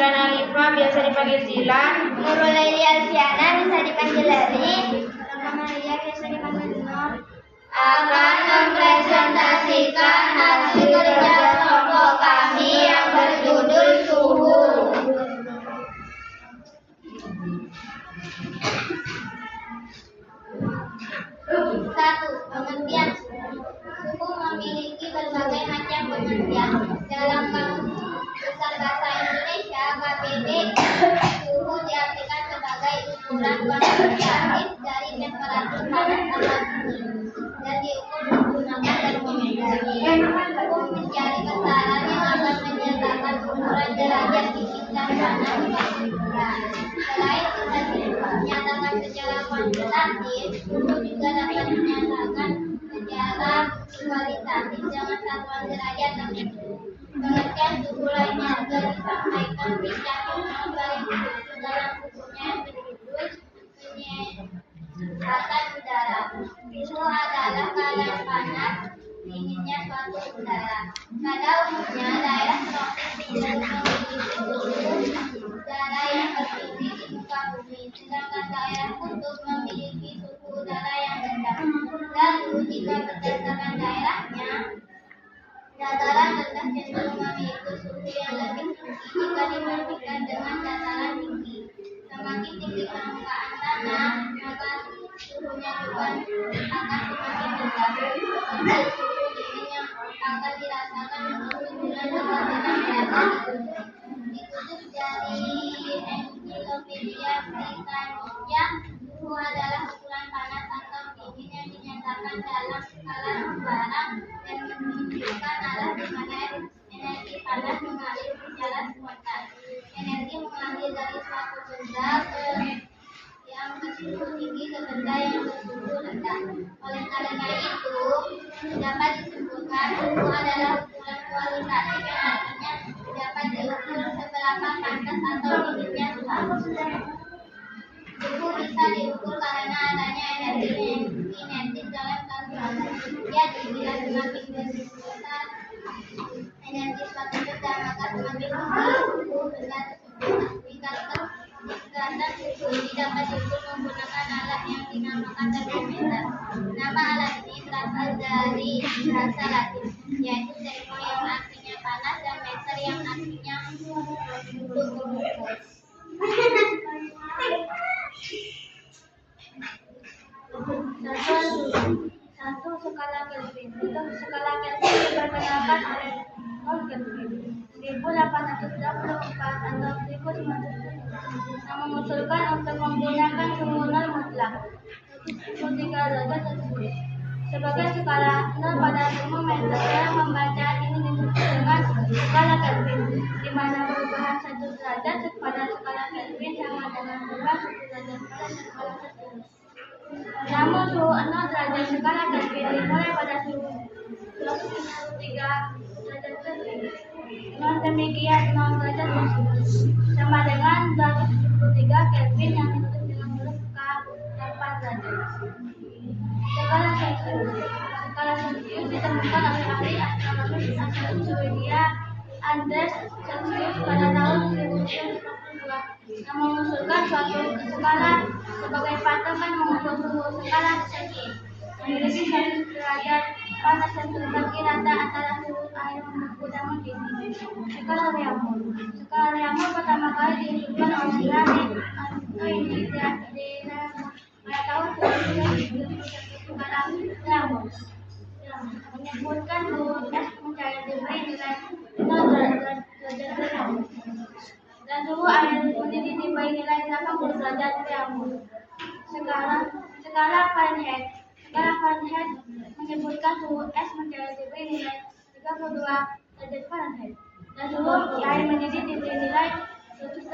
Zilan Alifah biasa dipanggil Zilan. Nurul Laili Alfiana bisa dipanggil Lali. Maria biasa dipanggil Nur. Akan mempresentasikan hasil kerja kelompok kami yang berjudul Suhu. Satu, pengertian suhu. Suhu memiliki berbagai macam pengertian. Dalam Kamus Besar Bahasa Indonesia (KBB), suhu diartikan sebagai ukuran kuantitatif dari temperatur panas atau dingin dan diukur menggunakan termometer. Suhu mencari besaran yang akan menyatakan ukuran derajat dingin dan panas. Selain menyatakan secara kuantitatif, suhu juga dapat menyatakan secara kualitatif dengan satuan derajat tertentu. Pengertian suhu lainnya juga disampaikan di Cahyono 2007 dalam bukunya yang berjudul Penyehatan Udara. Suhu adalah kadar panas dinginnya suatu udara. Pada umumnya daerah tropis cenderung memiliki suhu udara yang tertinggi di muka bumi, sedangkan daerah kutub memiliki suhu udara yang rendah. Lalu jika berdasarkan daerahnya, dataran rendah cenderung memiliki suhu yang lebih tinggi jika dibandingkan dengan dataran tinggi. Semakin tinggi permukaan tanah, maka suhunya juga akan semakin rendah. Untuk suhu dingin yang akan dirasakan untuk 9 derajat. Dikutip dari Encyclopedia Britannica, suhu adalah ukuran panas atau dingin yang dinyatakan dalam skala sembarang dan menunjukkan arah di mana energi panas mengalir secara spontan. Energi mengalir dari suatu benda yang bersuhu tinggi ke benda yang bersuhu rendah. Oleh karena itu, dapat disebutkan suhu adalah ukuran kualitatif yang artinya dapat diukur seberapa panas atau dinginnya suatu. Suhu bisa diukur karena adanya energi kinetis dalam kalkulasi. Jadi, bila semakin besar energi suatu benda, maka semakin tinggi suhu benda tersebut. Tingkatan suhu ini dapat diukur menggunakan alat yang dinamakan termometer. Nama alat ini berasal dari bahasa Latin, yaitu termo yang artinya panas dan meter yang artinya untuk mengukur. Satu skala Kelvin. Untuk skala Kelvin diperkenalkan oleh Paul Kelvin 1824 atau 1900 yang mengusulkan untuk menggunakan suhu nol mutlak 73 derajat Celcius sebagai skala nol pada termometer. Yang membaca ini disebut dengan skala Kelvin, di mana perubahan 1 derajat pada skala Kelvin sama dengan perubahan 1 derajat pada skala Celcius. Namun suhu 0 derajat skala Kelvin dimulai pada suhu 23 derajat Celcius. Dengan demikian 0 derajat Celcius sama dengan 273 Kelvin yang ditutup dengan huruf K 8 derajat. Skala Celcius ditemukan oleh ahli astronomi asal Swedia Anders Celsius pada tahun 1942 yang mengusulkan suatu skala sebagai patokan mengukur suhu. Skala Celsius memiliki 1 derajat panas yang terbagi rata antara suhu air membeku dan mendidih. Skala Reaumur pertama kali diusulkan oleh Rani pada tahun 1971. Skala Reaumur menyebutkan suhu es mencair diberi nilai 0 derajat dan suhu air mendidih diberi nilai 80 derajat Reaumur. Skala Fahrenheit menyebutkan suhu es mencair diberi nilai 32 derajat Fahrenheit dan suhu air mendidih diberi nilai 111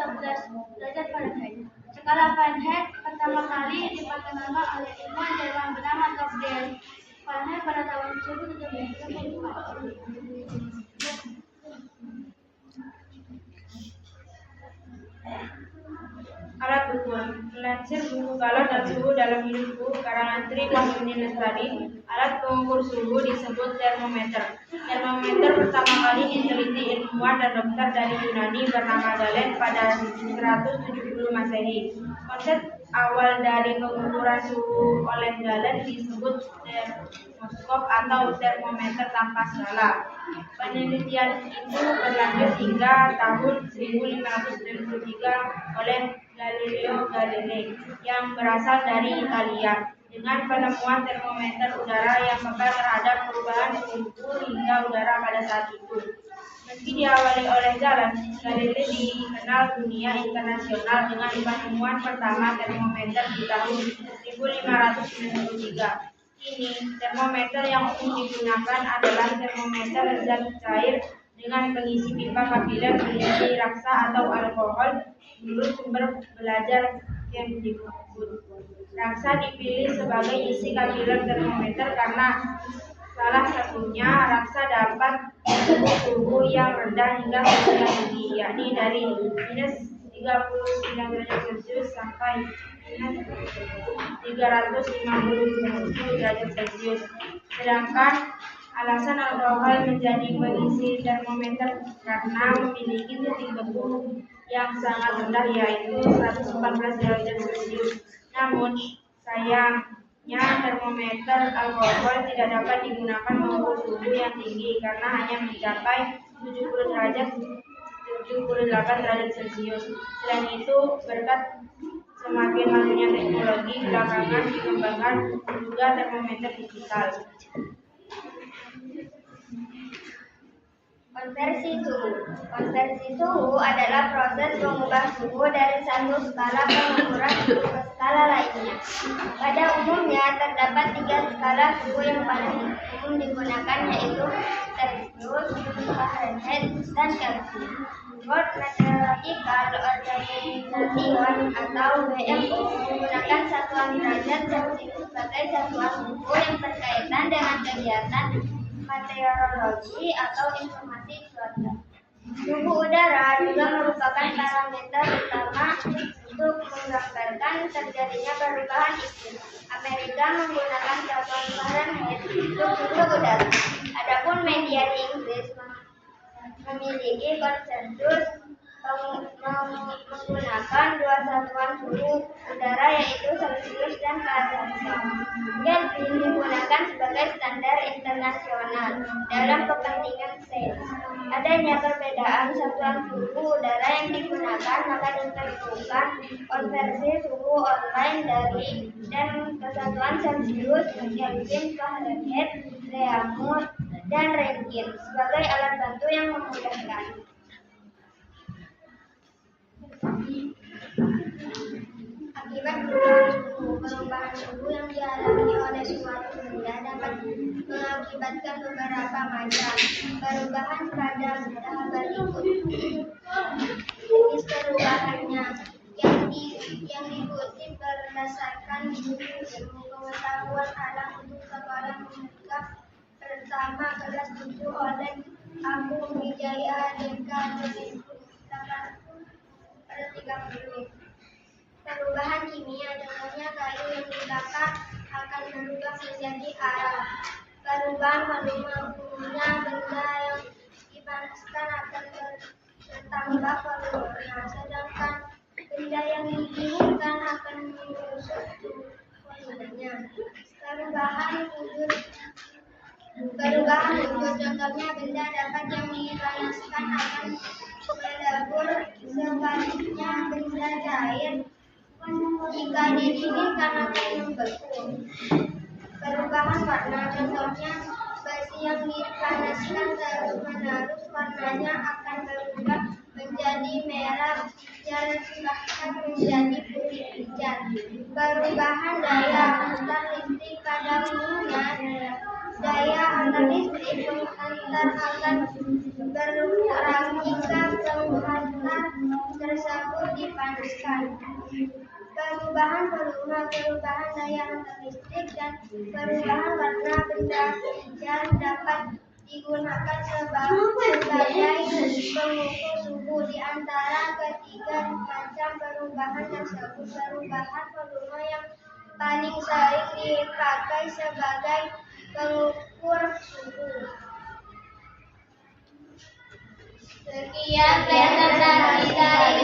derajat Fahrenheit. Skala Fahrenheit pertama kali diperkenalkan oleh ilmuwan Jerman bernama Gabriel Fahrenheit pada tahun 1734. Alat ukur. Melansir buku Galau dan Suhu dalam Hidupku karangan Tri Wahyuni Lestari, Alat pengukur suhu disebut termometer. Termometer pertama kali diteliti ilmuwan dan dokter dari Yunani bernama Galen pada 170 Masehi. Konsep awal dari pengukuran suhu oleh Galen disebut termoskop atau termometer tanpa skala. Penelitian itu berlanjut hingga tahun 1593 oleh Galileo Galilei yang berasal dari Italia dengan penemuan termometer udara yang peka terhadap perubahan suhu hingga udara pada saat itu. Meski diawali oleh Galilei dikenal dunia internasional dengan penemuan pertama termometer di tahun 1593. Kini, termometer yang umum digunakan adalah termometer zat cair dengan pengisi pipa kapiler berisi raksa atau alkohol. Menurut sumber belajar Kemdikbud, raksa dipilih sebagai isi kapiler termometer karena salah satunya raksa dapat suhu yang rendah hingga suhu yang tinggi, yakni dari minus 39 derajat Celcius sampai minus 350 derajat Celcius. Sedangkan alasan alkohol menjadi pengisi termometer karena memiliki titik beku yang sangat rendah, yaitu 114 derajat Celcius. Namun sayangnya termometer alkohol tidak dapat digunakan mengukur suhu yang tinggi karena hanya mencapai 78 derajat Celcius. Selain itu, berkat semakin majunya teknologi, belakangan dikembangkan juga termometer digital. Konversi suhu. Konversi suhu adalah proses mengubah suhu dari satu skala pengukuran suhu ke skala lainnya. Pada umumnya terdapat 3 skala suhu yang paling umum digunakan, yaitu Celsius, Fahrenheit, dan Kelvin. World Meteorological Organization atau WMO menggunakan satuan derajat Celsius sebagai satuan suhu yang berkaitan dengan kegiatan meteorologi atau informasi cuaca. Suhu udara juga merupakan parameter utama untuk menggambarkan terjadinya perubahan iklim. Amerika menggunakan satuan Fahrenheit untuk suhu udara. Adapun media di Inggris memiliki konsensus menggunakan 2 satuan suhu udara, yaitu Celsius dan Fahrenheit. Kelvin digunakan sebagai standar internasional dalam kepentingan sains. Adanya perbedaan satuan suhu udara yang digunakan maka diperlukan konversi suhu online dari dan kesatuan Celsius, Kelvin, Fahrenheit, Reaumur, dan Rankine sebagai alat bantu yang memudahkan. Akibat perubahan suhu yang dialami oleh suatu benda dapat mengakibatkan beberapa macam perubahan pada tahap berikut. Jenis perubahannya yang dikutip berdasarkan ilmu pengetahuan alam untuk sekolah menengah pertama kelas 7 oleh Abu Wijaya Deka 2030. Perubahan kimia, contohnya kayu yang dibakar akan berubah menjadi arang. Perubahan volumenya, benda yang dipanaskan akan bertambah volumenya, sedangkan benda yang didinginkan akan menyusut volumenya. Perubahan wujud, contohnya benda dapat yang dipanaskan akan melebur, sebaliknya benda cair jika didinginkan akan membeku. Perubahan warna, contohnya besi yang dipanaskan terus-menerus warnanya akan berubah menjadi merah, hijau, bahkan menjadi putih hijau. Perubahan daya antar listrik, pada umumnya daya antar listrik penghantar akan berkurang jika penghantar tersebut dipanaskan. Perubahan volume, perubahan daya antar listrik, dan perubahan warna benda hijau dapat digunakan sebagai pengukur suhu. Di antara ketiga macam perubahan tersebut, perubahan volume yang paling sering dipakai sebagai pengukur suhu. Sekian presentasi dari